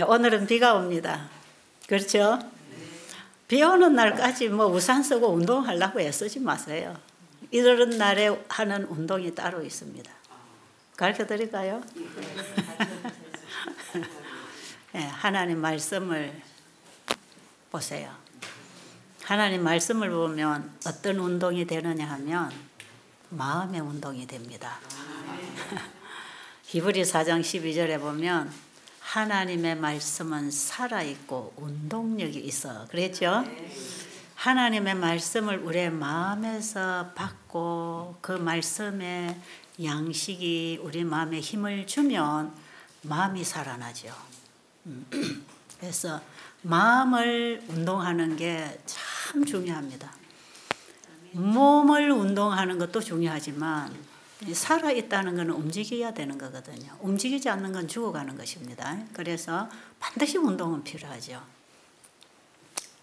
오늘은 비가 옵니다. 그렇죠? 비 오는 날까지 뭐 우산 쓰고 운동하려고 애쓰지 마세요. 이런 날에 하는 운동이 따로 있습니다. 가르쳐 드릴까요? 네, 하나님 말씀을 보세요. 하나님 말씀을 보면 어떤 운동이 되느냐 하면 마음의 운동이 됩니다. 히브리 4장 12절에 보면 하나님의 말씀은 살아있고 운동력이 있어. 그랬죠? 하나님의 말씀을 우리의 마음에서 받고 그 말씀의 양식이 우리 마음에 힘을 주면 마음이 살아나죠. 그래서 마음을 운동하는 게 참 중요합니다. 몸을 운동하는 것도 중요하지만 살아있다는 것은 움직여야 되는 거거든요. 움직이지 않는 건 죽어가는 것입니다. 그래서 반드시 운동은 필요하죠.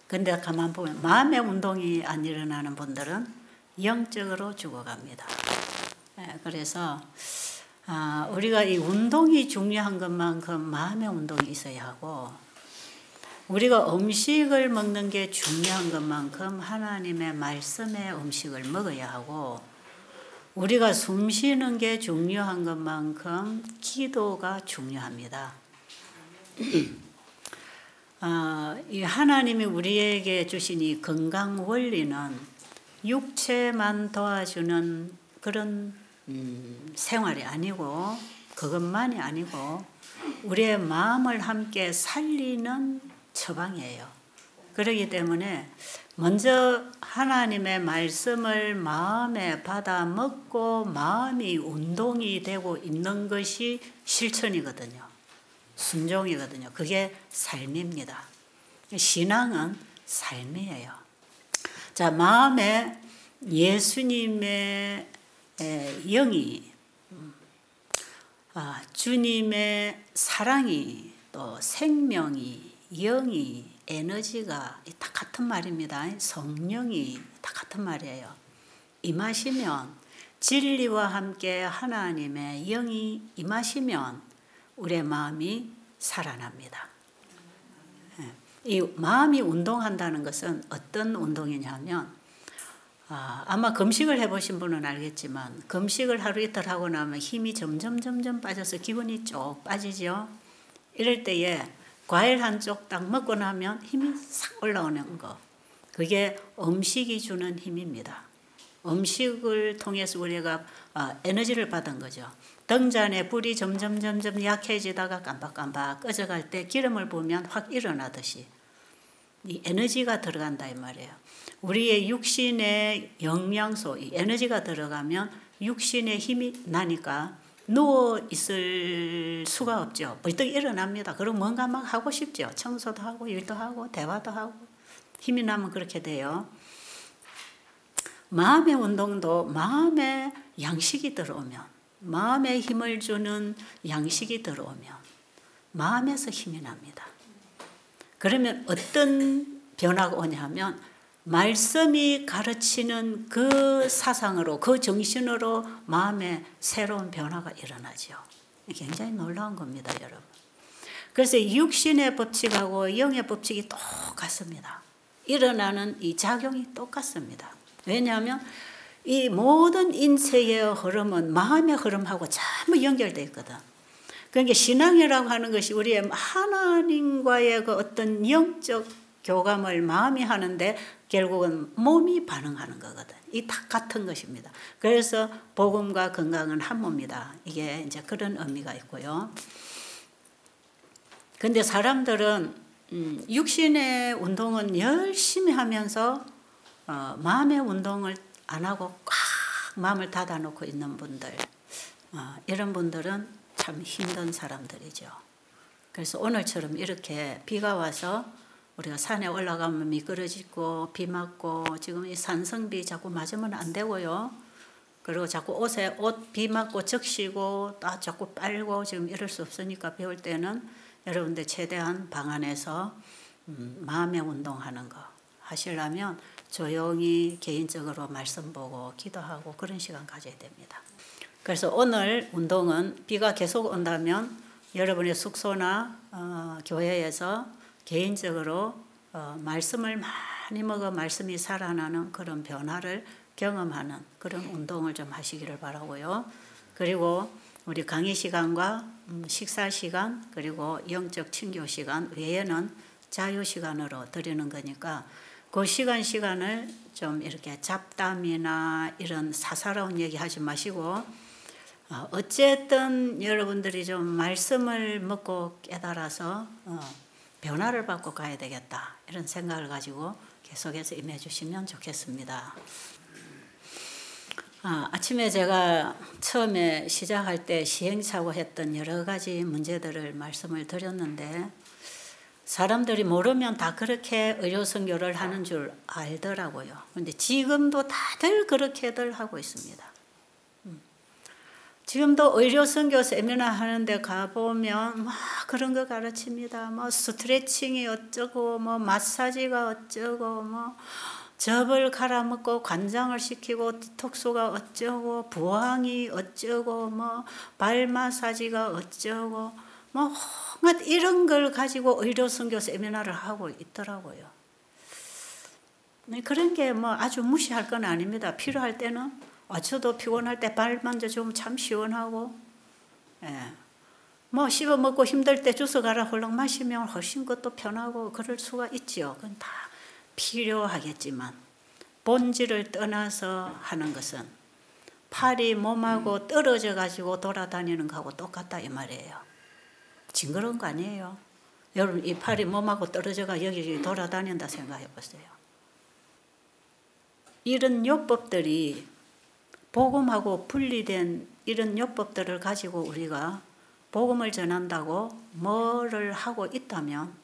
근데 가만 보면 마음의 운동이 안 일어나는 분들은 영적으로 죽어갑니다. 그래서 우리가 이 운동이 중요한 것만큼 마음의 운동이 있어야 하고 우리가 음식을 먹는 게 중요한 것만큼 하나님의 말씀의 음식을 먹어야 하고 우리가 숨 쉬는 게 중요한 것만큼 기도가 중요합니다. 이 하나님이 우리에게 주신 이 건강 원리는 육체만 도와주는 그런 생활이 아니고 그것만이 아니고 우리의 마음을 함께 살리는 처방이에요. 그렇기 때문에 먼저 하나님의 말씀을 마음에 받아 먹고 마음이 운동이 되고 있는 것이 실천이거든요. 순종이거든요. 그게 삶입니다. 신앙은 삶이에요. 자, 마음에 예수님의 영이 주님의 사랑이 또 생명이 영이 에너지가 다 같은 말입니다. 성령이 다 같은 말이에요. 임하시면 진리와 함께 하나님의 영이 임하시면 우리의 마음이 살아납니다. 이 마음이 운동한다는 것은 어떤 운동이냐면 아마 금식을 해보신 분은 알겠지만 금식을 하루 이틀 하고 나면 힘이 점점 빠져서 기운이 쭉 빠지죠. 이럴 때에 과일 한 쪽 딱 먹고 나면 힘이 싹 올라오는 거. 그게 음식이 주는 힘입니다. 음식을 통해서 우리가 에너지를 받은 거죠. 등잔에 불이 점점 약해지다가 깜박깜박 꺼져갈 때 기름을 부으면 확 일어나듯이 이 에너지가 들어간다 이 말이에요. 우리의 육신의 영양소, 이 에너지가 들어가면 육신의 힘이 나니까 누워 있을 수가 없죠. 벌떡 일어납니다. 그럼 뭔가 막 하고 싶죠. 청소도 하고 일도 하고 대화도 하고 힘이 나면 그렇게 돼요. 마음의 운동도 마음의 양식이 들어오면 마음에 힘을 주는 양식이 들어오면 마음에서 힘이 납니다. 그러면 어떤 변화가 오냐면 말씀이 가르치는 그 사상으로 그 정신으로 마음에 새로운 변화가 일어나죠. 굉장히 놀라운 겁니다, 여러분. 그래서 육신의 법칙하고 영의 법칙이 똑같습니다. 일어나는 이 작용이 똑같습니다. 왜냐하면 이 모든 인체의 흐름은 마음의 흐름하고 전부 연결되어 있거든. 그러니까 신앙이라고 하는 것이 우리의 하나님과의 그 어떤 영적 교감을 마음이 하는데 결국은 몸이 반응하는 거거든. 이 다 같은 것입니다. 그래서 복음과 건강은 한 몸이다. 이게 이제 그런 의미가 있고요. 근데 사람들은 육신의 운동은 열심히 하면서 마음의 운동을 안 하고 꽉 마음을 닫아놓고 있는 분들, 이런 분들은 참 힘든 사람들이죠. 그래서 오늘처럼 이렇게 비가 와서 우리가 산에 올라가면 미끄러지고 비 맞고 지금 이 산성비 자꾸 맞으면 안 되고요. 그리고 자꾸 옷에 비 맞고 적시고 자꾸 빨고 지금 이럴 수 없으니까 비 올 때는 여러분들 최대한 방 안에서 마음의 운동하는 거 하시려면 조용히 개인적으로 말씀 보고 기도하고 그런 시간 가져야 됩니다. 그래서 오늘 운동은 비가 계속 온다면 여러분의 숙소나 교회에서 개인적으로 말씀을 많이 먹어 말씀이 살아나는 그런 변화를 경험하는 그런 운동을 좀 하시기를 바라고요. 그리고 우리 강의 시간과 식사 시간 그리고 영적 친교 시간 외에는 자유 시간으로 드리는 거니까 그 시간을 좀 이렇게 잡담이나 이런 사사로운 얘기 하지 마시고 어쨌든 여러분들이 좀 말씀을 먹고 깨달아서 변화를 받고 가야 되겠다 이런 생각을 가지고 계속해서 임해 주시면 좋겠습니다. 아침에 제가 처음에 시작할 때 시행착오 했던 여러 가지 문제들을 말씀을 드렸는데 사람들이 모르면 다 그렇게 의료선교를 하는 줄 알더라고요. 그런데 지금도 다들 그렇게들 하고 있습니다. 지금도 의료선교 세미나 하는데 가보면 막 그런 거 가르칩니다. 뭐 스트레칭이 어쩌고 뭐 마사지가 어쩌고 뭐 접을 갈아먹고 관장을 시키고 디톡스가 어쩌고 부항이 어쩌고 뭐 발 마사지가 어쩌고 뭐 온갖 이런 걸 가지고 의료선교 세미나를 하고 있더라고요. 그런 게 뭐 아주 무시할 건 아닙니다. 필요할 때는 저도 피곤할 때 발 만져주면 참 시원하고, 뭐 씹어 먹고 힘들 때 주스 갈아 홀랑 마시면 훨씬 것도 편하고 그럴 수가 있죠. 그건 다 필요하겠지만 본질을 떠나서 하는 것은 팔이 몸하고 떨어져 가지고 돌아다니는 거하고 똑같다 이 말이에요. 징그러운 거 아니에요. 여러분 이 팔이 몸하고 떨어져가 여기 돌아다닌다 생각해 보세요. 이런 요법들이 복음하고 분리된 이런 요법들을 가지고 우리가 복음을 전한다고 뭐를 하고 있다면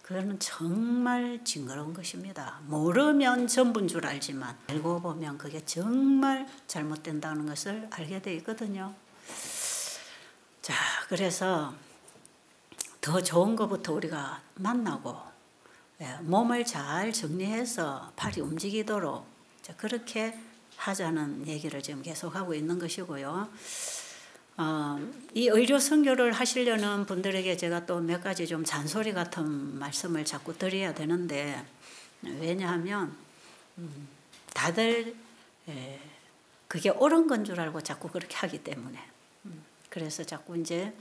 그거는 정말 징그러운 것입니다. 모르면 전부인 줄 알지만 알고 보면 그게 정말 잘못된다는 것을 알게 돼 있거든요. 자, 그래서 더 좋은 것부터 우리가 만나고 몸을 잘 정리해서 팔이 움직이도록 그렇게 하자는 얘기를 지금 계속하고 있는 것이고요. 이 의료 선교를 하시려는 분들에게 제가 또 몇 가지 좀 잔소리 같은 말씀을 자꾸 드려야 되는데 왜냐하면 다들 그게 옳은 건 줄 알고 자꾸 그렇게 하기 때문에 그래서 자꾸 이제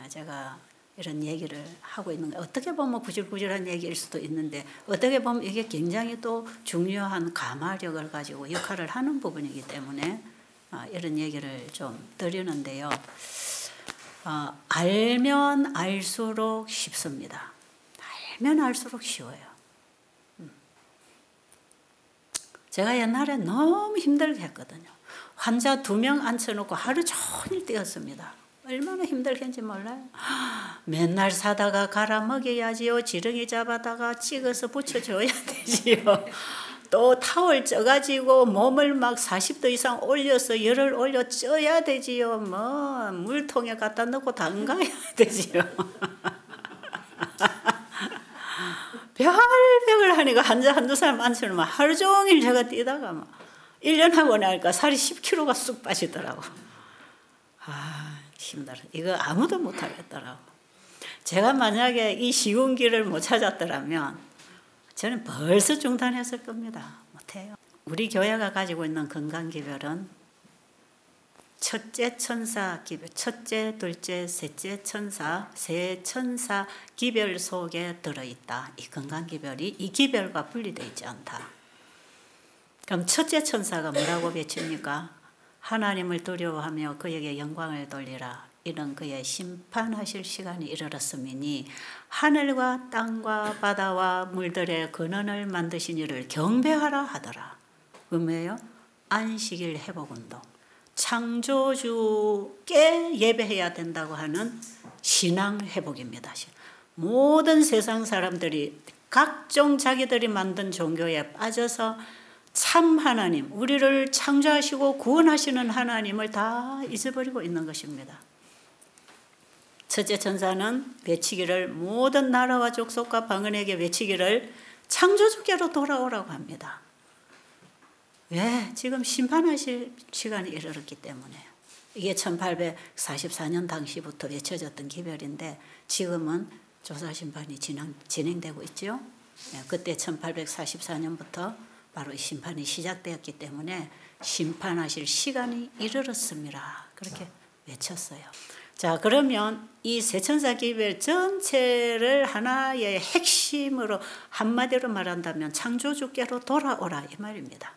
제가 이런 얘기를 하고 있는 거예요. 어떻게 보면 구질구질한 얘기일 수도 있는데 어떻게 보면 이게 굉장히 또 중요한 가마력을 가지고 역할을 하는 부분이기 때문에 이런 얘기를 좀 드리는데요. 알면 알수록 쉽습니다. 알면 알수록 쉬워요. 제가 옛날에 너무 힘들게 했거든요. 환자 2명 앉혀놓고 하루 종일 뛰었습니다. 얼마나 힘들겠는지 몰라요. 맨날 사다가 갈아 먹여야지요. 지렁이 잡아다가 찍어서 붙여줘야 되지요. 또 타월 쪄가지고 몸을 막 40도 이상 올려서 열을 올려 쪄야 되지요. 뭐 물통에 갖다 넣고 담가야 되지요. 별별 하니까 환자 한두 사람 앉혀놓으면 하루 종일 제가 뛰다가 막 1년 하고 나니까 살이 10kg가 쑥 빠지더라고. 힘들어. 이거 아무도 못하겠더라고. 제가 만약에 이 쉬운 길을 못 찾았더라면 저는 벌써 중단했을 겁니다. 못해요. 우리 교회가 가지고 있는 건강기별은 첫째 천사 기별, 첫째, 둘째, 셋째 천사, 세 천사 기별 속에 들어있다. 이 건강기별이 이 기별과 분리되어 있지 않다. 그럼 첫째 천사가 뭐라고 외칩니까? 하나님을 두려워하며 그에게 영광을 돌리라. 이런 그의 심판하실 시간이 이르렀으니 하늘과 땅과 바다와 물들의 근원을 만드신 이를 경배하라 하더라. 그 뭐예요? 안식일 회복운동. 창조주께 예배해야 된다고 하는 신앙 회복입니다. 모든 세상 사람들이 각종 자기들이 만든 종교에 빠져서 참 하나님, 우리를 창조하시고 구원하시는 하나님을 다 잊어버리고 있는 것입니다. 첫째 천사는 외치기를 모든 나라와 족속과 방언에게 외치기를 창조주께로 돌아오라고 합니다. 왜? 지금 심판하실 시간이 이르렀기 때문에. 이게 1844년 당시부터 외쳐졌던 기별인데 지금은 조사심판이 진행되고 있죠. 그때 1844년부터 바로 이 심판이 시작되었기 때문에 심판하실 시간이 이르렀습니다. 그렇게 외쳤어요. 자, 그러면 이 세천사 기별 전체를 하나의 핵심으로 한마디로 말한다면 창조주께로 돌아오라 이 말입니다.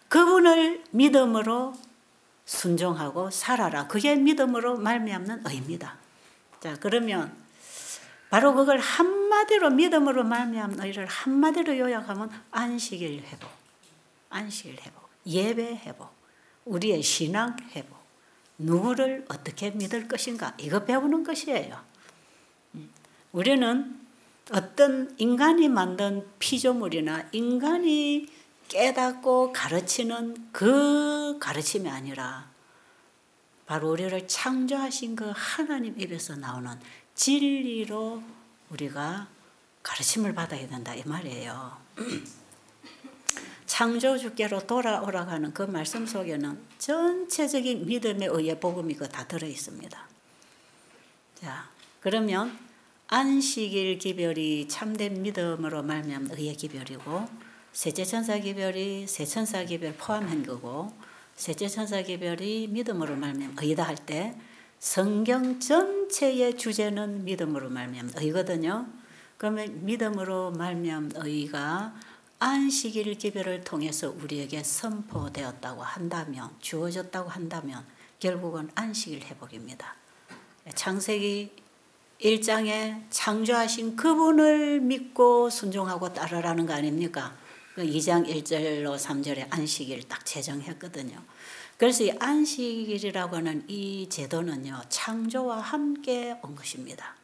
그분을 믿음으로 순종하고 살아라. 그게 믿음으로 말미암는 의입니다. 자, 그러면 바로 그걸 한마디로 믿음으로 말미암는 의를 한마디로 요약하면 안식일 회복, 안식일 회복, 예배 회복, 우리의 신앙 회복, 누구를 어떻게 믿을 것인가 이거 배우는 것이에요. 우리는 어떤 인간이 만든 피조물이나 인간이 깨닫고 가르치는 그 가르침이 아니라 바로 우리를 창조하신 그 하나님 입에서 나오는 진리로 우리가 가르침을 받아야 된다 이 말이에요. 창조주께로 돌아오라고 하는 그 말씀 속에는 전체적인 믿음에 의해 복음이 다 들어있습니다. 자, 그러면 안식일 기별이 참된 믿음으로 말미암은 의의 기별이고 셋째 천사 기별이 세천사 기별 포함한 거고 셋째 천사 기별이 믿음으로 말미암은 의다 할 때 성경 전체의 주제는 믿음으로 말미암은 의거든요. 그러면 믿음으로 말미암은 의가 안식일 기별을 통해서 우리에게 선포되었다고 한다면 주어졌다고 한다면 결국은 안식일 회복입니다. 창세기 1장에 창조하신 그분을 믿고 순종하고 따르라는 거 아닙니까? 2장 1절로 3절에 안식일 딱 제정했거든요. 그래서 이 안식일이라고 하는 이 제도는요, 창조와 함께 온 것입니다.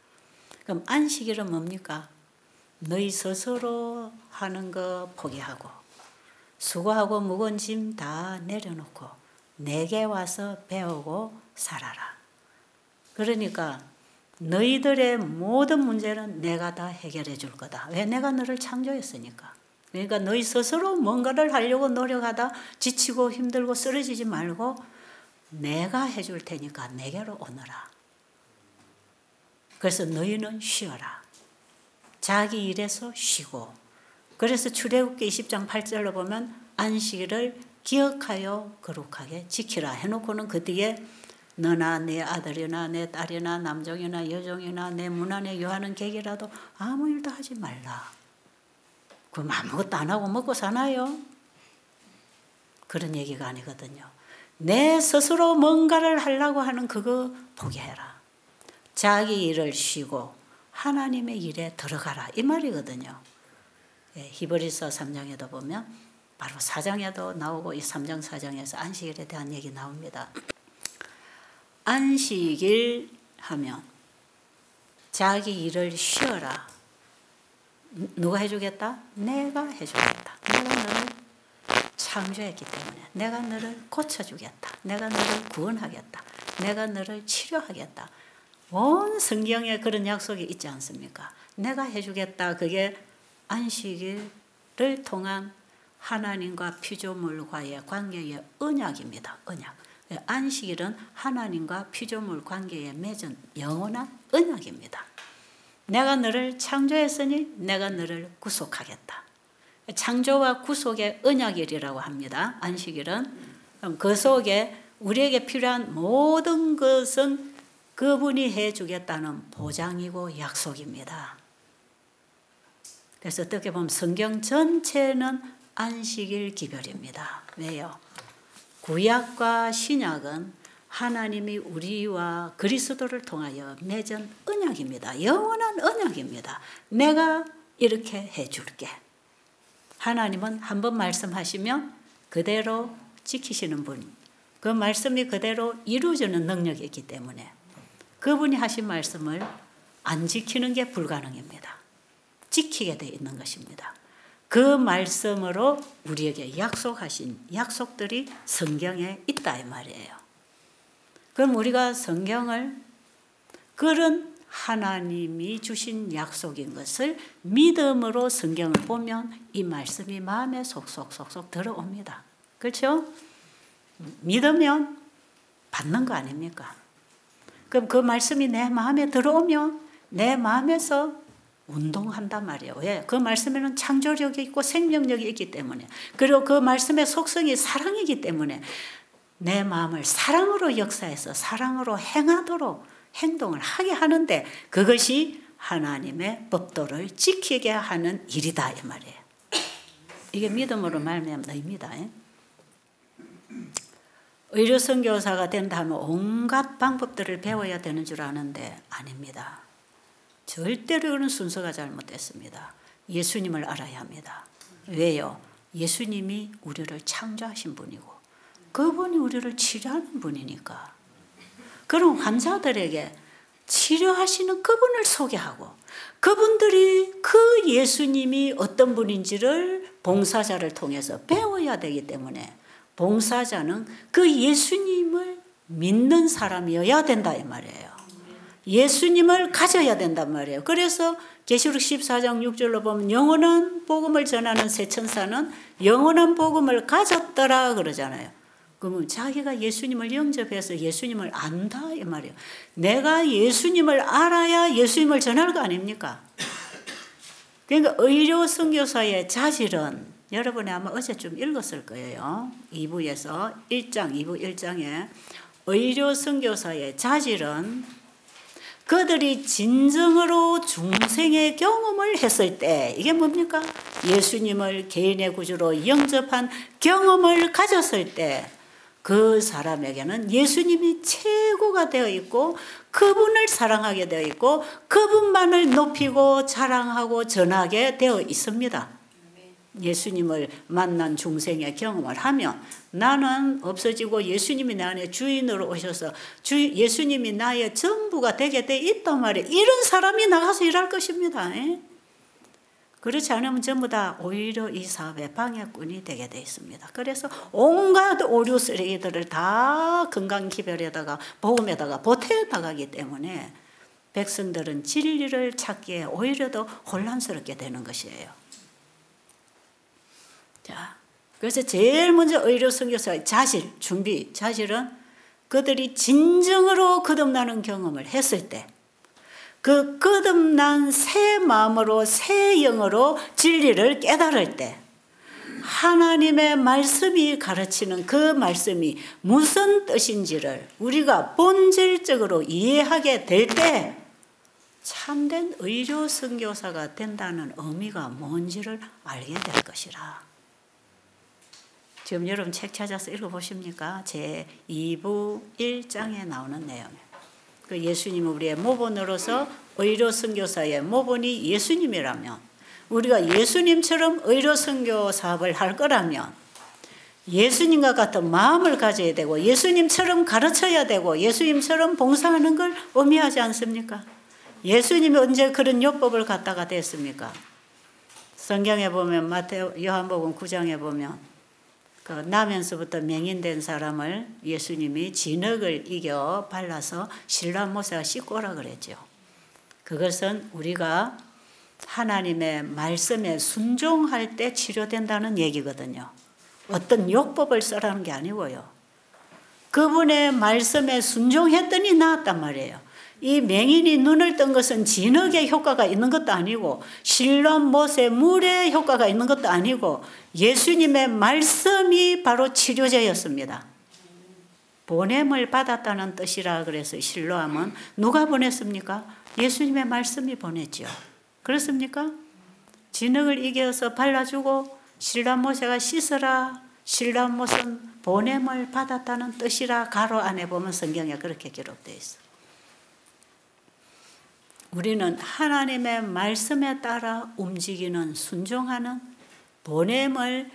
그럼 안식일은 뭡니까? 너희 스스로 하는 거 포기하고 수고하고 무거운 짐 다 내려놓고 내게 와서 배우고 살아라. 그러니까 너희들의 모든 문제는 내가 다 해결해 줄 거다. 왜? 내가 너를 창조했으니까. 그러니까 너희 스스로 뭔가를 하려고 노력하다 지치고 힘들고 쓰러지지 말고 내가 해줄 테니까 내게로 오너라. 그래서 너희는 쉬어라. 자기 일에서 쉬고. 그래서 출애굽기 20장 8절로 보면 안식일을 기억하여 거룩하게 지키라 해놓고는 그 뒤에 너나 내 아들이나 내 딸이나 남종이나 여종이나 내 문 안에 요하는 객이라도 아무 일도 하지 말라. 그럼 아무것도 안 하고 먹고 사나요? 그런 얘기가 아니거든요. 내 스스로 뭔가를 하려고 하는 그거 포기해라. 자기 일을 쉬고 하나님의 일에 들어가라 이 말이거든요. 히브리서 3장에도 보면 바로 4장에도 나오고 이 3장 4장에서 안식일에 대한 얘기 나옵니다. 안식일 하면 자기 일을 쉬어라. 누가 해주겠다? 내가 해주겠다. 내가 너를 창조했기 때문에 내가 너를 고쳐주겠다. 내가 너를 구원하겠다. 내가 너를 치료하겠다. 온 성경에 그런 약속이 있지 않습니까? 내가 해주겠다. 그게 안식일을 통한 하나님과 피조물과의 관계의 언약입니다. 언약. 안식일은 하나님과 피조물 관계에 맺은 영원한 언약입니다. 내가 너를 창조했으니 내가 너를 구속하겠다. 창조와 구속의 언약일이라고 합니다. 안식일은. 그럼 그 속에 우리에게 필요한 모든 것은 그분이 해주겠다는 보장이고 약속입니다. 그래서 어떻게 보면 성경 전체는 안식일 기별입니다. 왜요? 구약과 신약은 하나님이 우리와 그리스도를 통하여 맺은 언약입니다. 영원한 언약입니다. 내가 이렇게 해줄게. 하나님은 한번 말씀하시면 그대로 지키시는 분. 그 말씀이 그대로 이루어지는 능력이 있기 때문에 그분이 하신 말씀을 안 지키는 게 불가능입니다. 지키게 되어 있는 것입니다. 그 말씀으로 우리에게 약속하신 약속들이 성경에 있다 이 말이에요. 그럼 우리가 성경을 그런 하나님이 주신 약속인 것을 믿음으로 성경을 보면 이 말씀이 마음에 속속속속 들어옵니다. 그렇죠? 믿으면 받는 거 아닙니까? 그럼 그 말씀이 내 마음에 들어오면 내 마음에서 운동한단 말이에요. 왜? 그 말씀에는 창조력이 있고 생명력이 있기 때문에, 그리고 그 말씀의 속성이 사랑이기 때문에 내 마음을 사랑으로 역사해서 사랑으로 행하도록 행동을 하게 하는데, 그것이 하나님의 법도를 지키게 하는 일이다 이 말이에요. 이게 믿음으로 말미암는 의미다. 의료 선교사가 된다면 온갖 방법들을 배워야 되는 줄 아는데 아닙니다. 절대로 그런 순서가 잘못됐습니다. 예수님을 알아야 합니다. 왜요? 예수님이 우리를 창조하신 분이고 그분이 우리를 치료하는 분이니까. 그럼 환자들에게 치료하시는 그분을 소개하고 그분들이 그 예수님이 어떤 분인지를 봉사자를 통해서 배워야 되기 때문에 봉사자는 그 예수님을 믿는 사람이어야 된다 이 말이에요. 예수님을 가져야 된단 말이에요. 그래서 계시록 14장 6절로 보면 영원한 복음을 전하는 새 천사는 영원한 복음을 가졌더라 그러잖아요. 그러면 자기가 예수님을 영접해서 예수님을 안다 이 말이에요. 내가 예수님을 알아야 예수님을 전할 거 아닙니까? 그러니까 의료 선교사의 자질은 여러분이 아마 어제쯤 읽었을 거예요. 2부에서 1장, 2부 1장에 의료 선교사의 자질은 그들이 진정으로 중생의 경험을 했을 때, 이게 뭡니까? 예수님을 개인의 구주로 영접한 경험을 가졌을 때 그 사람에게는 예수님이 최고가 되어 있고 그분을 사랑하게 되어 있고 그분만을 높이고 자랑하고 전하게 되어 있습니다. 예수님을 만난 중생의 경험을 하면 나는 없어지고 예수님이 내 안에 주인으로 오셔서 예수님이 나의 전부가 되게 돼 있단 말이에요. 이런 사람이 나가서 일할 것입니다. 그렇지 않으면 전부 다 오히려 이 사업의 방해꾼이 되게 돼 있습니다. 그래서 온갖 오류 쓰레기들을 다 건강기별에다가 복음에다가 보태 나가기 때문에 백성들은 진리를 찾기에 오히려 더 혼란스럽게 되는 것이에요. 자, 그래서 제일 먼저 의료 선교사의 자질, 준비, 자질은 그들이 진정으로 거듭나는 경험을 했을 때 그 거듭난 새 마음으로 새 영으로 진리를 깨달을 때 하나님의 말씀이 가르치는 그 말씀이 무슨 뜻인지를 우리가 본질적으로 이해하게 될 때 참된 의료 선교사가 된다는 의미가 뭔지를 알게 될 것이라. 지금 여러분 책 찾아서 읽어보십니까? 제 2부 1장에 나오는 내용이에요. 그 예수님은 우리의 모본으로서 의료 선교사의 모본이 예수님이라면 우리가 예수님처럼 의료 선교 사업을 할 거라면 예수님과 같은 마음을 가져야 되고 예수님처럼 가르쳐야 되고 예수님처럼 봉사하는 걸 의미하지 않습니까? 예수님이 언제 그런 율법을 갖다가 됐습니까? 성경에 보면 요한복음 9장에 보면 그 나면서부터 맹인된 사람을 예수님이 진흙을 이겨 발라서 신랑 모세가 씻고 오라 그랬죠. 그것은 우리가 하나님의 말씀에 순종할 때 치료된다는 얘기거든요. 어떤 율법을 써라는 게 아니고요. 그분의 말씀에 순종했더니 나았단 말이에요. 이 맹인이 눈을 뜬 것은 진흙의 효과가 있는 것도 아니고 신랑 모세 물의 효과가 있는 것도 아니고 예수님의 말씀이 바로 치료제였습니다. 보냄을 받았다는 뜻이라 그래서 실로암은 누가 보냈습니까? 예수님의 말씀이 보냈죠. 그렇습니까? 진흙을 이겨서 발라주고 신랑 모세가 씻으라. 신랑 모세는 보냄을 받았다는 뜻이라 가로 안에 보면 성경에 그렇게 기록되어 있어. 우리는 하나님의 말씀에 따라 움직이는 순종하는 보냄을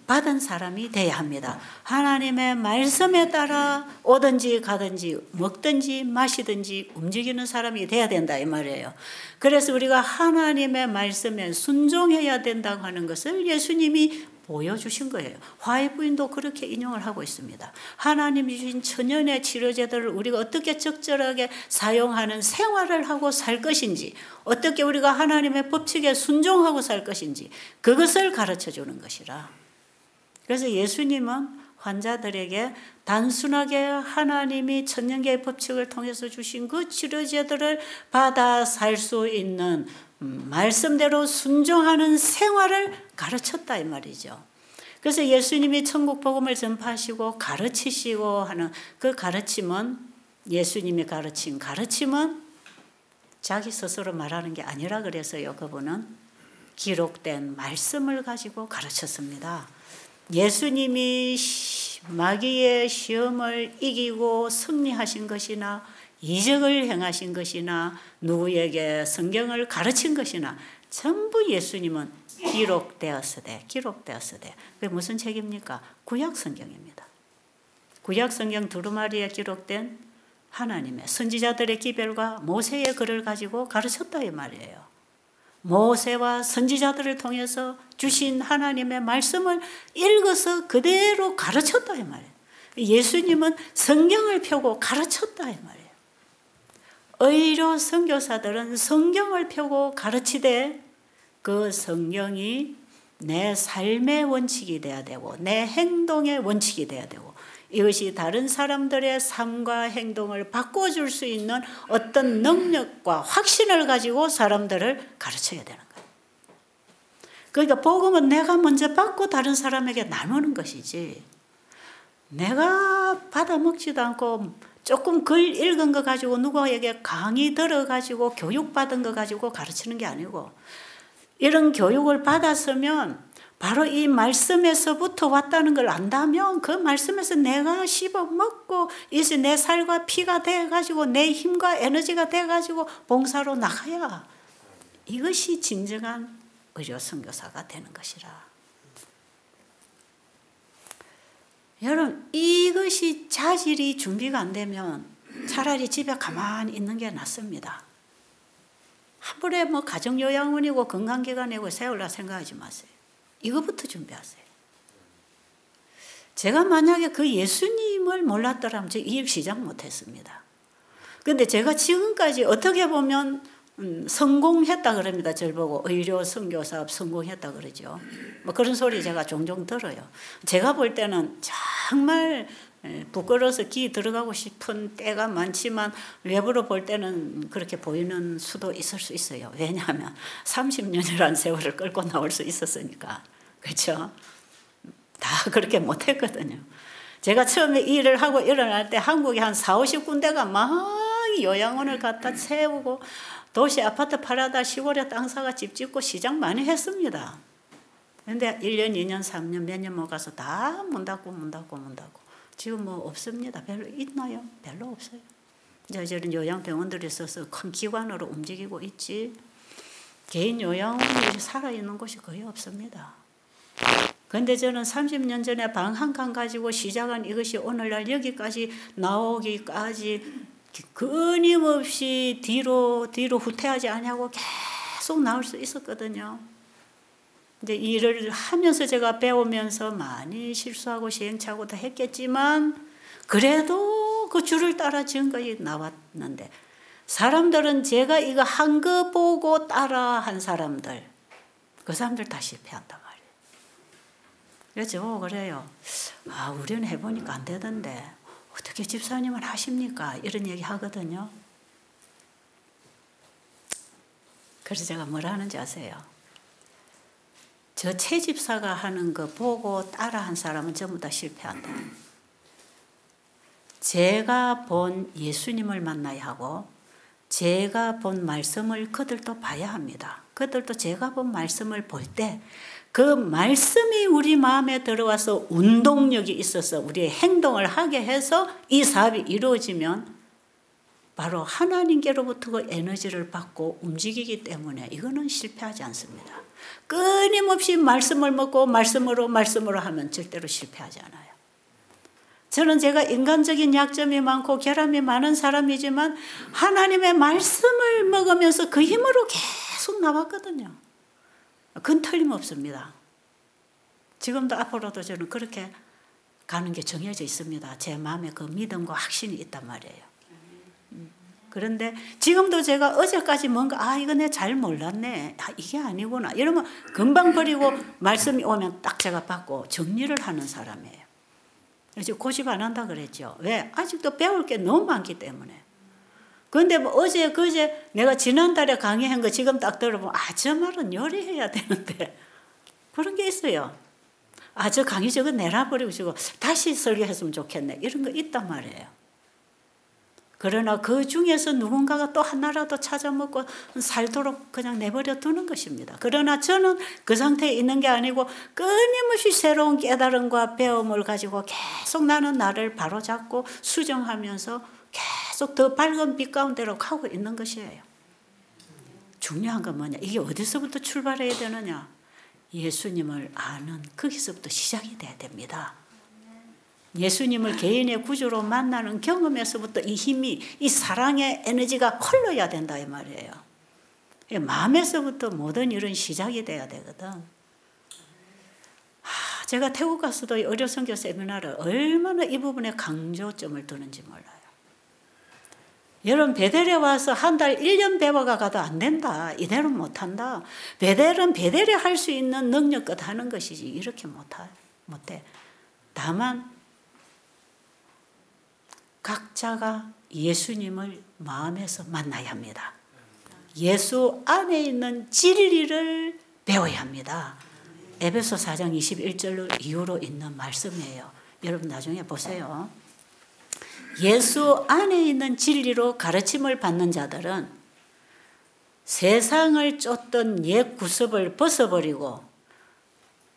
받은 사람이 되어야 합니다. 하나님의 말씀에 따라 오든지 가든지 먹든지 마시든지 움직이는 사람이 되어야 된다 이 말이에요. 그래서 우리가 하나님의 말씀에 순종해야 된다고 하는 것을 예수님이 보여주신 거예요. 화해 부인도 그렇게 인용을 하고 있습니다. 하나님이 주신 천연의 치료제들을 우리가 어떻게 적절하게 사용하는 생활을 하고 살 것인지, 어떻게 우리가 하나님의 법칙에 순종하고 살 것인지 그것을 가르쳐 주는 것이라. 그래서 예수님은 환자들에게 단순하게 하나님이 천년계의 법칙을 통해서 주신 그 치료제들을 받아 살 수 있는 말씀대로 순종하는 생활을 가르쳤다 이 말이죠. 그래서 예수님이 천국 복음을 전파하시고 가르치시고 하는 그 가르침은, 예수님이 가르친 가르침은 자기 스스로 말하는 게 아니라 그래서요. 그분은 기록된 말씀을 가지고 가르쳤습니다. 예수님이 마귀의 시험을 이기고 승리하신 것이나 이적을 행하신 것이나 누구에게 성경을 가르친 것이나 전부 예수님은 기록되었으되. 그게 무슨 책입니까? 구약 성경입니다. 구약 성경 두루마리에 기록된 하나님의 선지자들의 기별과 모세의 글을 가지고 가르쳤다 이 말이에요. 모세와 선지자들을 통해서 주신 하나님의 말씀을 읽어서 그대로 가르쳤다 이 말이에요. 예수님은 성경을 펴고 가르쳤다 이 말이에요. 의료 선교사들은 성경을 펴고 가르치되 그 성경이 내 삶의 원칙이 돼야 되고 내 행동의 원칙이 돼야 되고 이것이 다른 사람들의 삶과 행동을 바꿔줄 수 있는 어떤 능력과 확신을 가지고 사람들을 가르쳐야 되는 거예요. 그러니까 복음은 내가 먼저 받고 다른 사람에게 나누는 것이지, 내가 받아먹지도 않고 조금 글 읽은 거 가지고 누구에게 강의 들어가지고 교육받은 거 가지고 가르치는 게 아니고, 이런 교육을 받았으면 바로 이 말씀에서부터 왔다는 걸 안다면 그 말씀에서 내가 씹어먹고 이제 내 살과 피가 돼가지고 내 힘과 에너지가 돼가지고 봉사로 나가야 이것이 진정한 의료 선교사가 되는 것이라. 여러분, 이것이 자질이 준비가 안 되면 차라리 집에 가만히 있는 게 낫습니다. 한번에 뭐 가정요양원이고 건강기관이고 세우려 생각하지 마세요. 이거부터 준비하세요. 제가 만약에 그 예수님을 몰랐더라면 제가 이 일 시작 못했습니다. 그런데 제가 지금까지 어떻게 보면 성공했다 그럽니다. 저를 보고 의료 선교사업 성공했다 그러죠. 뭐 그런 소리 제가 종종 들어요. 제가 볼 때는 정말 부끄러워서 기 들어가고 싶은 때가 많지만 외부로 볼 때는 그렇게 보이는 수도 있을 수 있어요. 왜냐하면 30년이라는 세월을 끌고 나올 수 있었으니까. 그렇죠? 다 그렇게 못했거든요. 제가 처음에 일을 하고 일어날 때 한국에 한 40-50군데가 막 요양원을 갖다 세우고 도시 아파트 팔아다 시골에 땅 사가 집 짓고 시장 많이 했습니다. 그런데 1년, 2년, 3년 몇 년 못 가서 다 문 닫고. 지금 뭐 없습니다. 별로 있나요? 별로 없어요. 이제 저런 요양병원들이 있어서 큰 기관으로 움직이고 있지 개인 요양원이 살아있는 곳이 거의 없습니다. 그런데 저는 30년 전에 방 한 칸 가지고 시작한 이것이 오늘날 여기까지 나오기까지 끊임없이 뒤로 후퇴하지 않냐고 계속 나올 수 있었거든요. 이제 일을 하면서 제가 배우면서 많이 실수하고 시행착오도 했겠지만 그래도 그 줄을 따라 지금까지 나왔는데, 사람들은 제가 이거 한 거 보고 따라 한 사람들, 그 사람들 다 실패한단 말이에요. 그래서 그래요. 아, 우리는 해보니까 안 되던데 어떻게 집사님은 하십니까? 이런 얘기 하거든요. 그래서 제가 뭐라 하는지 아세요? 저 최 집사가 하는 거 보고 따라 한 사람은 전부 다 실패한다. 제가 본 예수님을 만나야 하고 제가 본 말씀을 그들도 봐야 합니다. 그들도 제가 본 말씀을 볼 때 그 말씀이 우리 마음에 들어와서 운동력이 있어서 우리의 행동을 하게 해서 이 사업이 이루어지면 바로 하나님께로부터 그 에너지를 받고 움직이기 때문에 이거는 실패하지 않습니다. 끊임없이 말씀을 먹고 말씀으로 하면 절대로 실패하지 않아요. 저는 제가 인간적인 약점이 많고 결함이 많은 사람이지만 하나님의 말씀을 먹으면서 그 힘으로 계속 나왔거든요. 그건 틀림없습니다. 지금도 앞으로도 저는 그렇게 가는 게 정해져 있습니다. 제 마음에 그 믿음과 확신이 있단 말이에요. 그런데 지금도 제가 어제까지 뭔가 이거 내가 잘 몰랐네, 이게 아니구나 이러면 금방 버리고 말씀이 오면 딱 제가 받고 정리를 하는 사람이에요. 지금 고집 안 한다 그랬죠. 왜? 아직도 배울 게 너무 많기 때문에. 그런데 뭐 어제 그제 내가 지난달에 강의한 거 지금 딱 들어보면 저 말은 요리해야 되는데 그런 게 있어요. 저 강의 저거 내놔버리고 지고 다시 설교했으면 좋겠네. 이런 거 있단 말이에요. 그러나 그 중에서 누군가가 또 하나라도 찾아먹고 살도록 그냥 내버려 두는 것입니다. 그러나 저는 그 상태에 있는 게 아니고 끊임없이 새로운 깨달음과 배움을 가지고 계속 나는 나를 바로잡고 수정하면서 계속 더 밝은 빛 가운데로 가고 있는 것이에요. 중요한 건 뭐냐? 이게 어디서부터 출발해야 되느냐? 예수님을 아는 거기서부터 시작이 돼야 됩니다. 예수님을 개인의 구주로 만나는 경험에서부터 이 힘이, 이 사랑의 에너지가 흘러야 된다 이 말이에요. 마음에서부터 모든 일은 시작이 돼야 되거든. 제가 태국 가서도 의료 선교 세미나를 얼마나 이 부분에 강조점을 두는지 몰라요. 여러분 베델에 와서 한 달 1년 배워가 가도 안 된다. 이대로 못한다. 베델은 베델에 할 수 있는 능력껏 하는 것이지 이렇게 못해. 다만 각자가 예수님을 마음에서 만나야 합니다. 예수 안에 있는 진리를 배워야 합니다. 에베소 4장 21절 이후로 있는 말씀이에요. 여러분 나중에 보세요. 예수 안에 있는 진리로 가르침을 받는 자들은 세상을 쫓던 옛 구습을 벗어버리고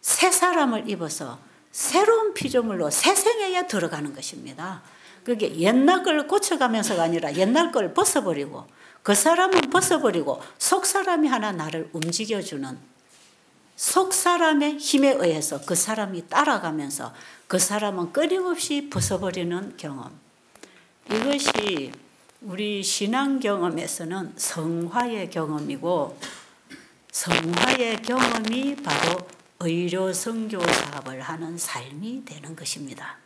새 사람을 입어서 새로운 피조물로 새 생애에 들어가는 것입니다. 그게 옛날 걸 고쳐가면서가 아니라 옛날 걸 벗어버리고 그 사람은 벗어버리고 속 사람이 하나 나를 움직여주는 속 사람의 힘에 의해서 그 사람이 따라가면서 그 사람은 끊임없이 벗어버리는 경험. 이것이 우리 신앙 경험에서는 성화의 경험이고 성화의 경험이 바로 의료 선교 사업을 하는 삶이 되는 것입니다.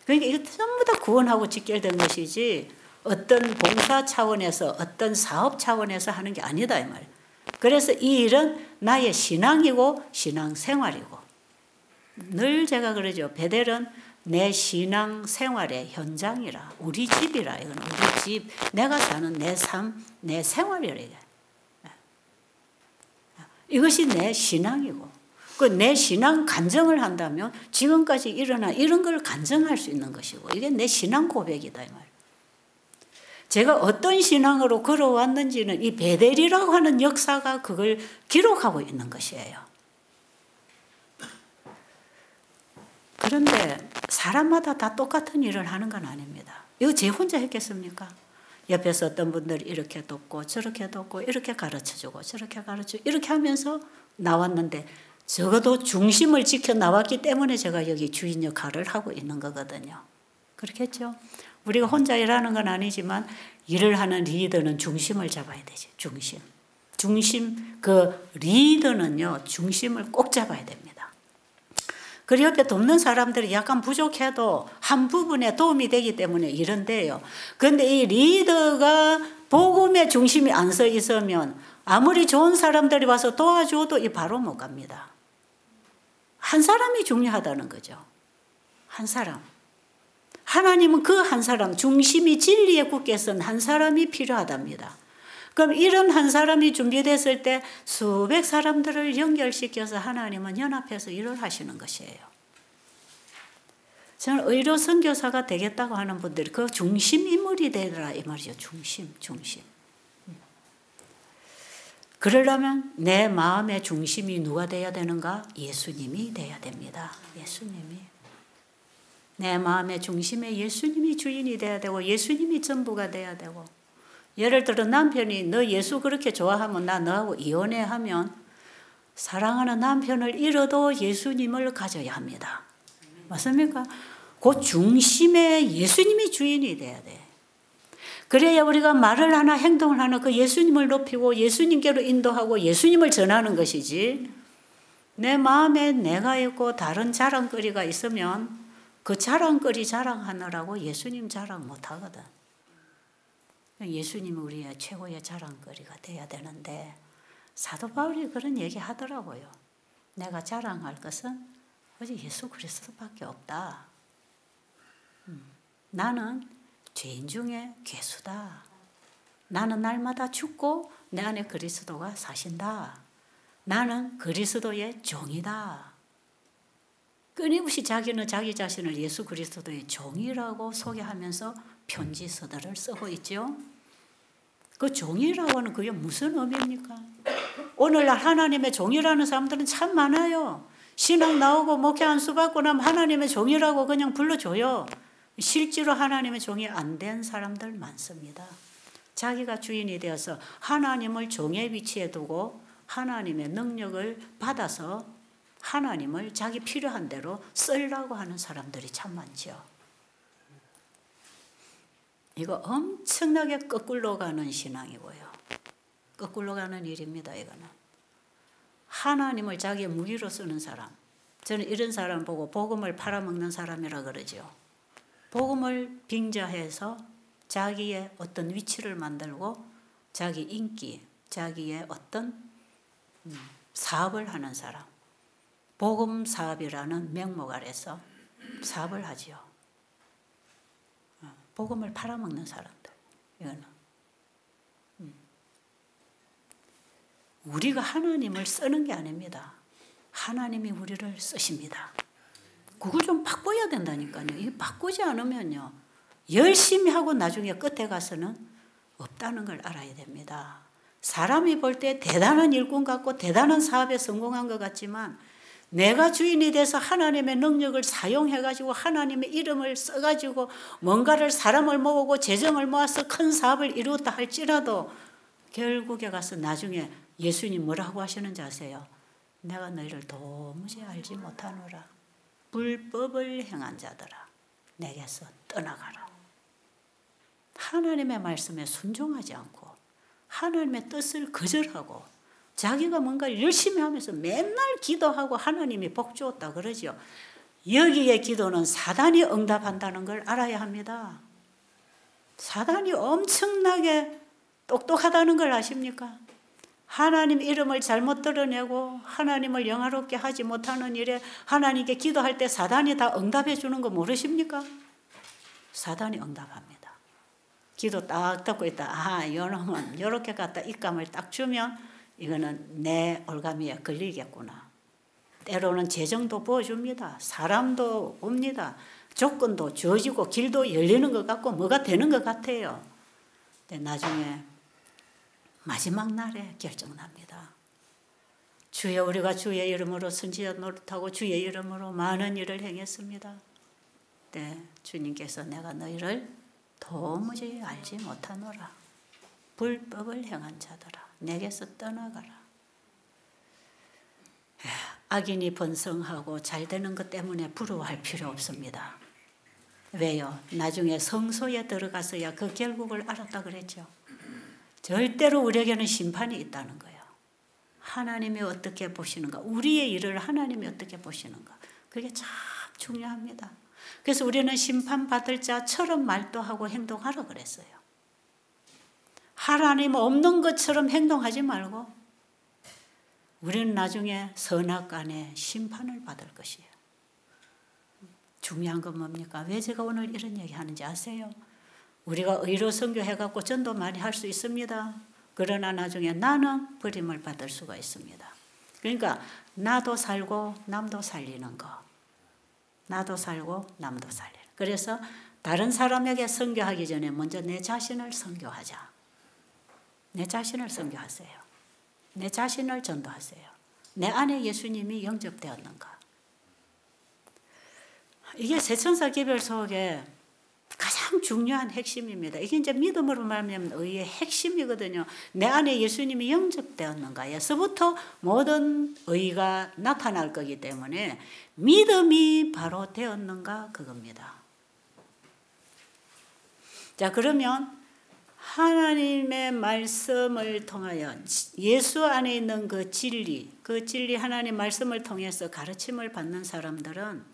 그러니까 이거 전부 다 구원하고 직결된 것이지 어떤 봉사 차원에서 어떤 사업 차원에서 하는 게 아니다 이 말. 그래서 이 일은 나의 신앙이고 신앙생활이고 늘 제가 그러죠. 베델은 내 신앙생활의 현장이라 우리 집이라 이건 우리 집 내가 사는 내 삶 내 생활이라 이게. 이것이 내 신앙이고 내 신앙 간증을 한다면 지금까지 일어난 이런 걸 간증할 수 있는 것이고 이게 내 신앙 고백이다 이 말. 제가 어떤 신앙으로 걸어왔는지는 이 베델이라고 하는 역사가 그걸 기록하고 있는 것이에요. 그런데 사람마다 다 똑같은 일을 하는 건 아닙니다. 이거 제 혼자 했겠습니까? 옆에서 어떤 분들이 이렇게 돕고 저렇게 돕고 이렇게 가르쳐주고 저렇게 가르쳐주고 이렇게 하면서 나왔는데 적어도 중심을 지켜 나왔기 때문에 제가 여기 주인 역할을 하고 있는 거거든요. 그렇겠죠? 우리가 혼자 일하는 건 아니지만 일을 하는 리더는 중심을 잡아야 되죠. 중심 그 리더는요 중심을 꼭 잡아야 됩니다. 그리고 옆에 돕는 사람들이 약간 부족해도 한 부분에 도움이 되기 때문에 이런데요. 그런데 이 리더가 복음의 중심이 안 서 있으면 아무리 좋은 사람들이 와서 도와줘도 이 바로 못 갑니다. 한 사람이 중요하다는 거죠. 한 사람. 하나님은 그 한 사람, 중심이 진리에 굳게 선 한 사람이 필요하답니다. 그럼 이런 한 사람이 준비됐을 때 수백 사람들을 연결시켜서 하나님은 연합해서 일을 하시는 것이에요. 저는 의료 선교사가 되겠다고 하는 분들이 그 중심 인물이 되더라 이 말이죠. 중심. 그러려면 내 마음의 중심이 누가 돼야 되는가? 예수님이 돼야 됩니다. 예수님이. 내 마음의 중심에 예수님이 주인이 돼야 되고 예수님이 전부가 돼야 되고 예를 들어 남편이 너 예수 그렇게 좋아하면 나 너하고 이혼해 하면 사랑하는 남편을 잃어도 예수님을 가져야 합니다. 맞습니까? 그 중심에 예수님이 주인이 돼야 돼. 그래야 우리가 말을 하나 행동을 하나 그 예수님을 높이고 예수님께로 인도하고 예수님을 전하는 것이지 내 마음에 내가 있고 다른 자랑거리가 있으면 그 자랑거리 자랑하느라고 예수님 자랑 못하거든. 예수님이 우리의 최고의 자랑거리가 돼야 되는데 사도 바울이 그런 얘기 하더라고요. 내가 자랑할 것은 오직 예수 그리스도밖에 없다. 나는 죄인 중에 괴수다. 나는 날마다 죽고 내 안에 그리스도가 사신다. 나는 그리스도의 종이다. 끊임없이 자기는 자기 자신을 예수 그리스도의 종이라고 소개하면서 편지 서들을 쓰고 있죠. 그 종이라고 하는 그게 무슨 의미입니까? 오늘날 하나님의 종이라는 사람들은 참 많아요. 신앙 나오고 목회 안수 받고 나면 하나님의 종이라고 그냥 불러줘요. 실제로 하나님의 종이 안 된 사람들 많습니다. 자기가 주인이 되어서 하나님을 종의 위치에 두고 하나님의 능력을 받아서 하나님을 자기 필요한 대로 쓰려고 하는 사람들이 참 많죠. 이거 엄청나게 거꾸로 가는 신앙이고요. 거꾸로 가는 일입니다. 이거는. 하나님을 자기의 무기로 쓰는 사람. 저는 이런 사람 보고 복음을 팔아먹는 사람이라 그러죠. 복음을 빙자해서 자기의 어떤 위치를 만들고 자기 인기, 자기의 어떤 사업을 하는 사람. 복음 사업이라는 명목 아래서 사업을 하지요. 복음을 팔아먹는 사람들. 이거는. 우리가 하나님을 쓰는 게 아닙니다. 하나님이 우리를 쓰십니다. 그걸 좀 바꿔야 된다니까요. 이 바꾸지 않으면요. 열심히 하고 나중에 끝에 가서는 없다는 걸 알아야 됩니다. 사람이 볼 때 대단한 일꾼 같고 대단한 사업에 성공한 것 같지만 내가 주인이 돼서 하나님의 능력을 사용해가지고 하나님의 이름을 써가지고 뭔가를 사람을 모으고 재정을 모아서 큰 사업을 이루었다 할지라도 결국에 가서 나중에 예수님 뭐라고 하시는지 아세요? 내가 너희를 도무지 알지 못하노라. 불법을 행한 자들아 내게서 떠나가라. 하나님의 말씀에 순종하지 않고 하나님의 뜻을 거절하고 자기가 뭔가 열심히 하면서 맨날 기도하고 하나님이 복 주었다 그러죠. 여기에 기도는 사단이 응답한다는 걸 알아야 합니다. 사단이 엄청나게 똑똑하다는 걸 아십니까? 하나님 이름을 잘못 드러내고 하나님을 영화롭게 하지 못하는 일에 하나님께 기도할 때 사단이 다 응답해 주는 거 모르십니까? 사단이 응답합니다. 기도 딱 듣고 있다. 아, 이놈은 이렇게 갖다 입감을 딱 주면 이거는 내 올가미에 걸리겠구나. 때로는 재정도 부어줍니다. 사람도 옵니다. 조건도 주어지고 길도 열리는 것 같고 뭐가 되는 것 같아요. 근데 나중에 마지막 날에 결정납니다. 주여 우리가 주의 이름으로 선지자 노릇하고 주의 이름으로 많은 일을 행했습니다. 네, 주님께서 내가 너희를 도무지 알지 못하노라. 불법을 행한 자들아 내게서 떠나가라. 악인이 번성하고 잘 되는 것 때문에 부러워할 필요 없습니다. 왜요? 나중에 성소에 들어가서야 그 결국을 알았다 그랬죠. 절대로 우리에게는 심판이 있다는 거예요. 하나님이 어떻게 보시는가? 우리의 일을 하나님이 어떻게 보시는가? 그게 참 중요합니다. 그래서 우리는 심판받을 자처럼 말도하고 행동하라 그랬어요. 하나님 없는 것처럼 행동하지 말고 우리는 나중에 선악간에 심판을 받을 것이에요. 중요한 건 뭡니까? 왜 제가 오늘 이런 얘기 하는지 아세요? 우리가 의로 선교해갖고 전도 많이 할 수 있습니다. 그러나 나중에 나는 버림을 받을 수가 있습니다. 그러니까 나도 살고 남도 살리는 거. 나도 살고 남도 살리는 거. 그래서 다른 사람에게 선교하기 전에 먼저 내 자신을 선교하자. 내 자신을 선교하세요. 내 자신을 전도하세요. 내 안에 예수님이 영접되었는가. 이게 새천사 기별 속에 가장 중요한 핵심입니다. 이게 이제 믿음으로 말하면 의의 핵심이거든요. 내 안에 예수님이 영접되었는가에서부터 모든 의가 나타날 거기 때문에 믿음이 바로 되었는가 그겁니다. 자, 그러면 하나님의 말씀을 통하여 예수 안에 있는 그 진리 하나님 말씀을 통해서 가르침을 받는 사람들은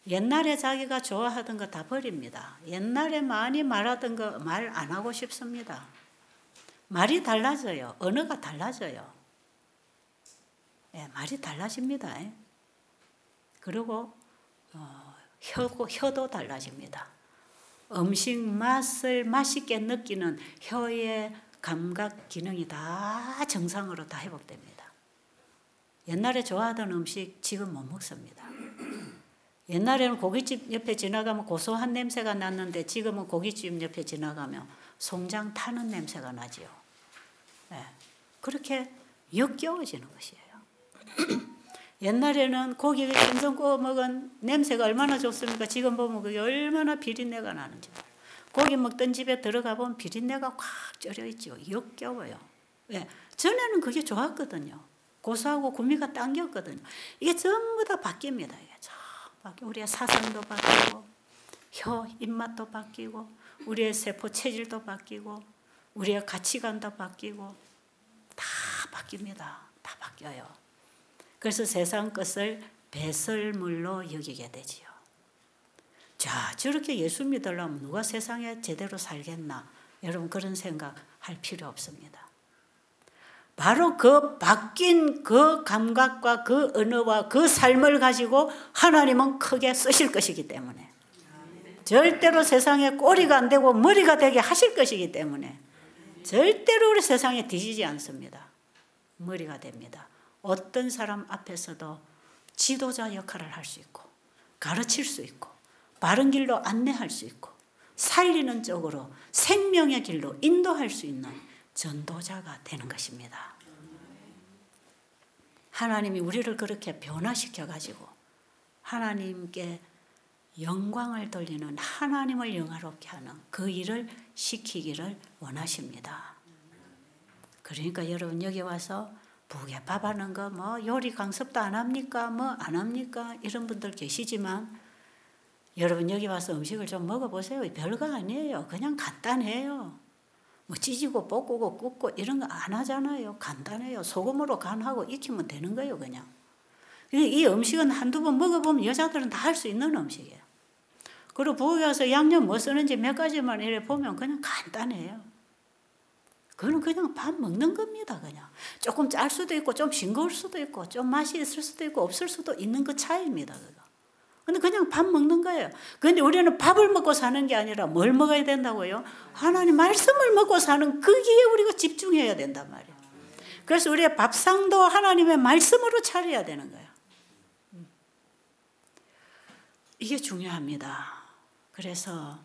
옛날에 자기가 좋아하던 거 다 버립니다. 옛날에 많이 말하던 거 말 안 하고 싶습니다. 말이 달라져요. 언어가 달라져요. 예, 말이 달라집니다. 그리고 혀도 달라집니다. 음식 맛을 맛있게 느끼는 혀의 감각 기능이 다 정상으로 다 회복됩니다. 옛날에 좋아하던 음식 지금 못 먹습니다. 옛날에는 고깃집 옆에 지나가면 고소한 냄새가 났는데 지금은 고깃집 옆에 지나가면 송장 타는 냄새가 나지요. 네. 그렇게 역겨워지는 것이에요. 옛날에는 고기 생선 구워 먹은 냄새가 얼마나 좋습니까? 지금 보면 그게 얼마나 비린내가 나는지. 고기 먹던 집에 들어가 보면 비린내가 꽉 쩔어 있죠. 역겨워요. 왜? 전에는 그게 좋았거든요. 고소하고 구미가 당겼거든요. 이게 전부 다 바뀝니다. 이게 바뀌고 우리의 사상도 바뀌고 혀 입맛도 바뀌고 우리의 세포 체질도 바뀌고 우리의 가치관도 바뀌고 다 바뀝니다. 다 바뀌어요. 그래서 세상 것을 배설물로 여기게 되지요. 자, 저렇게 예수 믿으려면 누가 세상에 제대로 살겠나? 여러분 그런 생각할 필요 없습니다. 바로 그 바뀐 그 감각과 그 언어와 그 삶을 가지고 하나님은 크게 쓰실 것이기 때문에 절대로 세상에 꼬리가 안 되고 머리가 되게 하실 것이기 때문에 절대로 우리 세상에 뒤지지 않습니다. 머리가 됩니다. 어떤 사람 앞에서도 지도자 역할을 할 수 있고 가르칠 수 있고 바른 길로 안내할 수 있고 살리는 쪽으로 생명의 길로 인도할 수 있는 전도자가 되는 것입니다. 하나님이 우리를 그렇게 변화시켜 가지고 하나님께 영광을 돌리는 하나님을 영화롭게 하는 그 일을 시키기를 원하십니다. 그러니까 여러분 여기 와서 부엌에 밥 하는 거 뭐 요리 강습도 안 합니까? 뭐 안 합니까? 이런 분들 계시지만 여러분 여기 와서 음식을 좀 먹어보세요. 별거 아니에요. 그냥 간단해요. 뭐 찢고 볶고 굽고 이런 거 안 하잖아요. 간단해요. 소금으로 간하고 익히면 되는 거예요. 그냥. 이 음식은 한두 번 먹어보면 여자들은 다 할 수 있는 음식이에요. 그리고 부엌에 와서 양념 뭐 쓰는지 몇 가지만 이래 보면 그냥 간단해요. 그거는 그냥 밥 먹는 겁니다. 그냥. 조금 짤 수도 있고 좀 싱거울 수도 있고 좀 맛이 있을 수도 있고 없을 수도 있는 그 차이입니다. 그거. 근데 그냥 밥 먹는 거예요. 그런데 우리는 밥을 먹고 사는 게 아니라 뭘 먹어야 된다고요? 하나님 말씀을 먹고 사는 거기에 우리가 집중해야 된단 말이에요. 그래서 우리의 밥상도 하나님의 말씀으로 차려야 되는 거예요. 이게 중요합니다. 그래서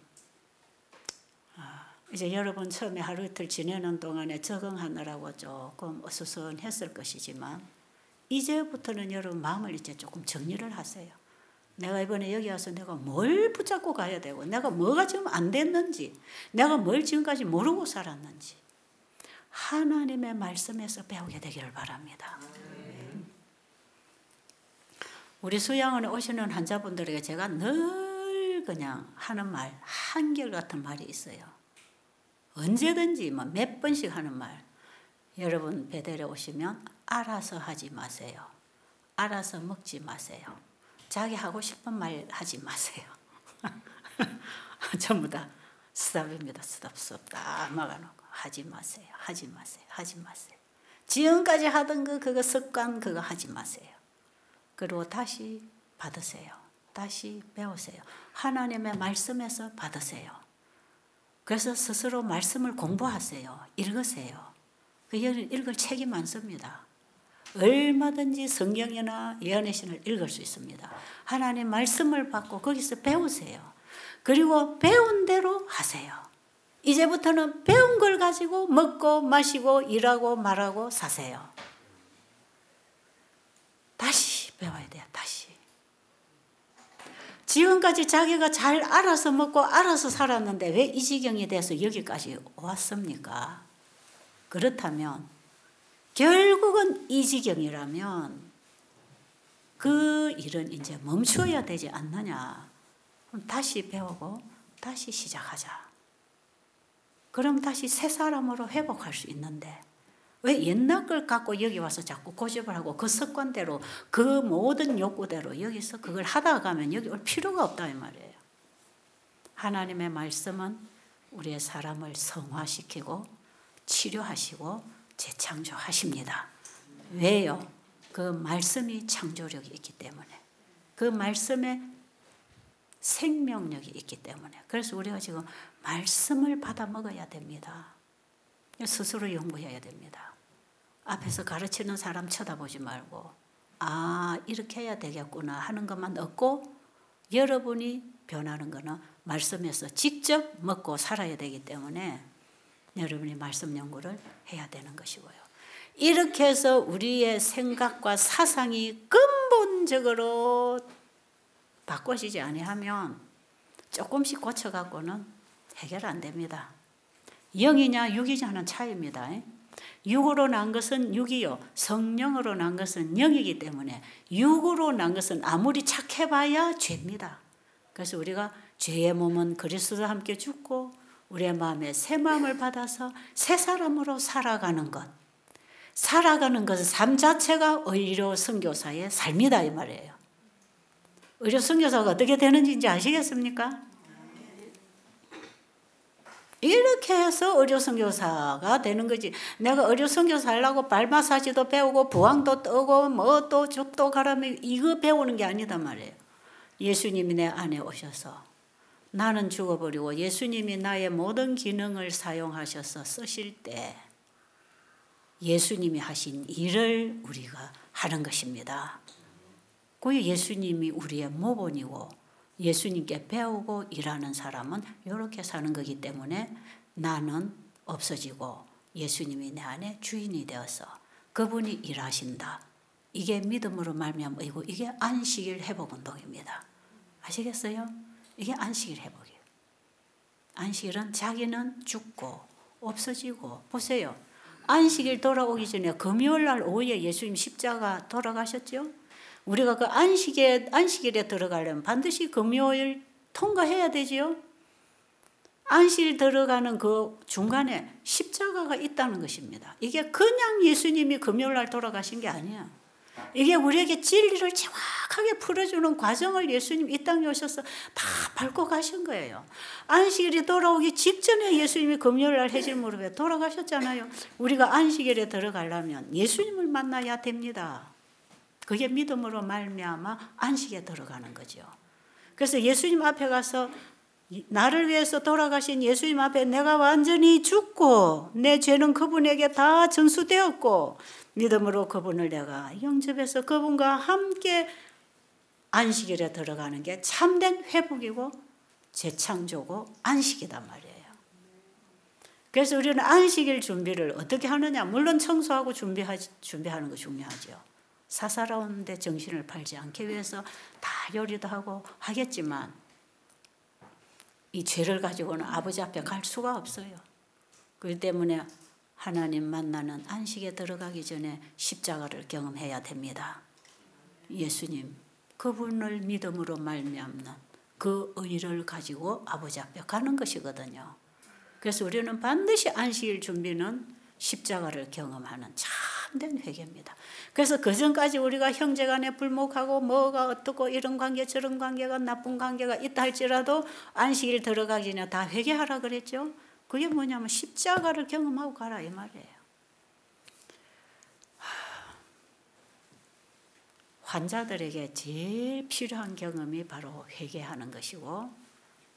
이제 여러분 처음에 하루 이틀 지내는 동안에 적응하느라고 조금 어수선했을 것이지만 이제부터는 여러분 마음을 이제 조금 정리를 하세요. 내가 이번에 여기 와서 내가 뭘 붙잡고 가야 되고 내가 뭐가 지금 안 됐는지 내가 뭘 지금까지 모르고 살았는지 하나님의 말씀에서 배우게 되기를 바랍니다. 우리 수양원에 오시는 환자분들에게 제가 늘 그냥 하는 말 한결같은 말이 있어요. 언제든지 뭐 몇 번씩 하는 말. 여러분 배달에 오시면 알아서 하지 마세요. 알아서 먹지 마세요. 자기 하고 싶은 말 하지 마세요. 전부 다 스탑입니다. 스탑 다 막아놓고 하지 마세요. 하지 마세요. 하지 마세요. 지금까지 하던 그거 습관 그거 하지 마세요. 그리고 다시 받으세요. 다시 배우세요. 하나님의 말씀에서 받으세요. 그래서 스스로 말씀을 공부하세요. 읽으세요. 읽을 책이 많습니다. 얼마든지 성경이나 예언의 신을 읽을 수 있습니다. 하나님 말씀을 받고 거기서 배우세요. 그리고 배운 대로 하세요. 이제부터는 배운 걸 가지고 먹고 마시고 일하고 말하고 사세요. 다시 배워야 돼요. 다시. 지금까지 자기가 잘 알아서 먹고 알아서 살았는데 왜 이 지경이 돼서 여기까지 왔습니까? 그렇다면 결국은 이 지경이라면 그 일은 이제 멈추어야 되지 않느냐. 그럼 다시 배우고 다시 시작하자. 그럼 다시 새 사람으로 회복할 수 있는데 왜 옛날 걸 갖고 여기 와서 자꾸 고집을 하고 그 습관대로 그 모든 욕구대로 여기서 그걸 하다가 가면 여기 올 필요가 없다 이 말이에요. 하나님의 말씀은 우리의 사람을 성화시키고 치료하시고 재창조하십니다. 왜요? 그 말씀이 창조력이 있기 때문에 그 말씀에 생명력이 있기 때문에. 그래서 우리가 지금 말씀을 받아 먹어야 됩니다. 스스로 연구해야 됩니다. 앞에서 가르치는 사람 쳐다보지 말고 아 이렇게 해야 되겠구나 하는 것만 얻고 여러분이 변하는 것은 말씀에서 직접 먹고 살아야 되기 때문에 여러분이 말씀 연구를 해야 되는 것이고요. 이렇게 해서 우리의 생각과 사상이 근본적으로 바꿔지지 아니하면 조금씩 고쳐갖고는 해결 안 됩니다. 영이냐 육이냐는 차이입니다. 육으로 난 것은 육이요 성령으로 난 것은 영이기 때문에 육으로 난 것은 아무리 착해봐야 죄입니다. 그래서 우리가 죄의 몸은 그리스도와 함께 죽고 우리의 마음에 새 마음을 받아서 새 사람으로 살아가는 것. 살아가는 것은 삶 자체가 의료 선교사의 삶이다 이 말이에요. 의료 선교사가 어떻게 되는지 이제 아시겠습니까? 이렇게 해서 의료 선교사가 되는 거지. 내가 의료 선교사 하려고 발 마사지도 배우고 부항도 뜨고 뭐 또 죽도 가라며 이거 배우는 게 아니다 말이에요. 예수님이 내 안에 오셔서 나는 죽어버리고 예수님이 나의 모든 기능을 사용하셔서 쓰실 때 예수님이 하신 일을 우리가 하는 것입니다. 그 예수님이 우리의 모본이고 예수님께 배우고 일하는 사람은 이렇게 사는 거기 때문에 나는 없어지고 예수님이 내 안에 주인이 되어서 그분이 일하신다. 이게 믿음으로 말미암고 이게 안식일 회복 운동입니다. 아시겠어요? 이게 안식일 회복이에요. 안식일은 자기는 죽고 없어지고 보세요. 안식일 돌아오기 전에 금요일 날 오후에 예수님 십자가 돌아가셨죠? 우리가 그 안식일에 들어가려면 반드시 금요일 통과해야 되지요. 안식일 들어가는 그 중간에 십자가가 있다는 것입니다. 이게 그냥 예수님이 금요일 날 돌아가신 게 아니야. 이게 우리에게 진리를 정확하게 풀어주는 과정을 예수님 이 땅에 오셔서 다 밟고 가신 거예요. 안식일이 돌아오기 직전에 예수님이 금요일 날 해질 무렵에 돌아가셨잖아요. 우리가 안식일에 들어가려면 예수님을 만나야 됩니다. 그게 믿음으로 말미암아 안식에 들어가는 거죠. 그래서 예수님 앞에 가서 나를 위해서 돌아가신 예수님 앞에 내가 완전히 죽고 내 죄는 그분에게 다 전수되었고 믿음으로 그분을 내가 영접해서 그분과 함께 안식일에 들어가는 게 참된 회복이고 재창조고 안식이단 말이에요. 그래서 우리는 안식일 준비를 어떻게 하느냐. 물론 청소하고 준비하는 거 중요하죠. 사사로운 데 정신을 팔지 않기 위해서 다 요리도 하고 하겠지만 이 죄를 가지고는 아버지 앞에 갈 수가 없어요. 그렇기 때문에 하나님 만나는 안식에 들어가기 전에 십자가를 경험해야 됩니다. 예수님 그분을 믿음으로 말미암는 그 의를 가지고 아버지 앞에 가는 것이거든요. 그래서 우리는 반드시 안식일 준비는 십자가를 경험하는 참된 회개입니다. 그래서 그전까지 우리가 형제간에 불목하고 뭐가 어떻고 이런 관계 저런 관계가 나쁜 관계가 있다 할지라도 안식일 들어가기 전에 다 회개하라 그랬죠. 그게 뭐냐면 십자가를 경험하고 가라 이 말이에요. 환자들에게 제일 필요한 경험이 바로 회개하는 것이고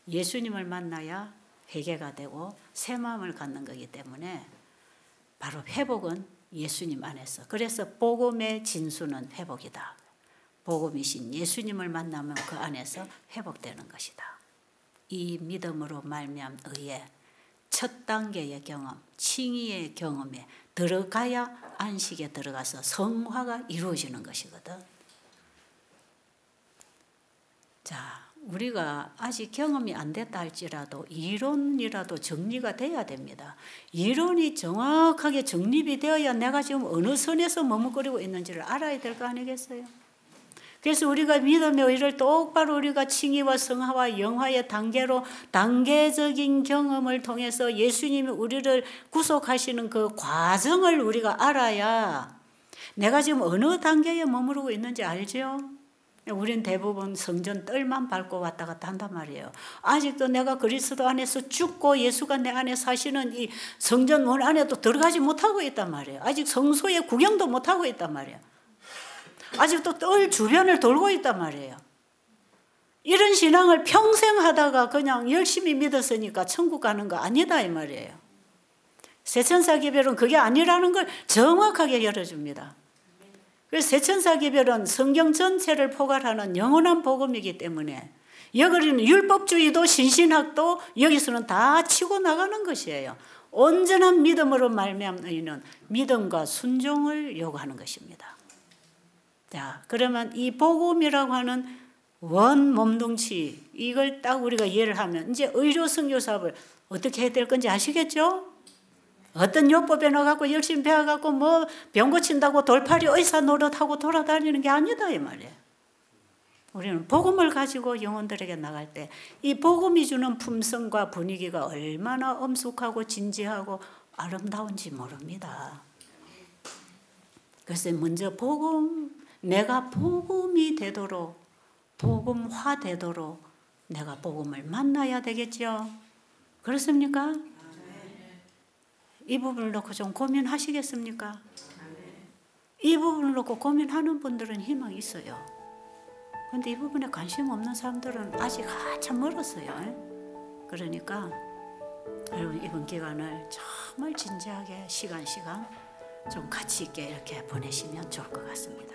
예수님을 만나야 회개가 되고 새 마음을 갖는 거기 때문에 바로 회복은 예수님 안에서. 그래서 복음의 진수는 회복이다. 복음이신 예수님을 만나면 그 안에서 회복되는 것이다. 이 믿음으로 말미암 의에 첫 단계의 경험, 칭의의 경험에 들어가야 안식에 들어가서 성화가 이루어지는 것이거든. 자, 우리가 아직 경험이 안 됐다 할지라도 이론이라도 정리가 돼야 됩니다. 이론이 정확하게 정립이 되어야 내가 지금 어느 선에서 머뭇거리고 있는지를 알아야 될 거 아니겠어요? 그래서 우리가 믿음의 의를 똑바로 우리가 칭의와 성화와 영화의 단계로 단계적인 경험을 통해서 예수님이 우리를 구속하시는 그 과정을 우리가 알아야 내가 지금 어느 단계에 머무르고 있는지 알죠? 우린 대부분 성전 뜰만 밟고 왔다 갔다 한단 말이에요. 아직도 내가 그리스도 안에서 죽고 예수가 내 안에 사시는 이 성전 문 안에도 들어가지 못하고 있단 말이에요. 아직 성소에 구경도 못하고 있단 말이에요. 아직도 뜰 주변을 돌고 있단 말이에요. 이런 신앙을 평생 하다가 그냥 열심히 믿었으니까 천국 가는 거 아니다 이 말이에요. 새천사기별은 그게 아니라는 걸 정확하게 열어줍니다. 그래서 새천사기별은 성경 전체를 포괄하는 영원한 복음이기 때문에 여기는 율법주의도 신신학도 여기서는 다 치고 나가는 것이에요. 온전한 믿음으로 말미암는 의는 믿음과 순종을 요구하는 것입니다. 자, 그러면 이 복음이라고 하는 원 몸뚱치, 이걸 딱 우리가 이해를 하면 이제 의료 선교 사업을 어떻게 해야 될 건지 아시겠죠? 어떤 요법에 넣어갖고 열심히 배워갖고 뭐 병 고친다고 돌팔이 의사 노릇하고 돌아다니는 게 아니다 이 말이에요. 우리는 복음을 가지고 영혼들에게 나갈 때 이 복음이 주는 품성과 분위기가 얼마나 엄숙하고 진지하고 아름다운지 모릅니다. 그래서 먼저 복음, 내가 복음이 되도록, 복음화 되도록 내가 복음을 만나야 되겠죠. 그렇습니까? 이 부분을 놓고 좀 고민하시겠습니까? 이 부분을 놓고 고민하는 분들은 희망이 있어요. 근데 이 부분에 관심 없는 사람들은 아직 한참 멀었어요. 그러니까 여러분 이번 기간을 정말 진지하게 시간 좀 가치 있게 이렇게 보내시면 좋을 것 같습니다.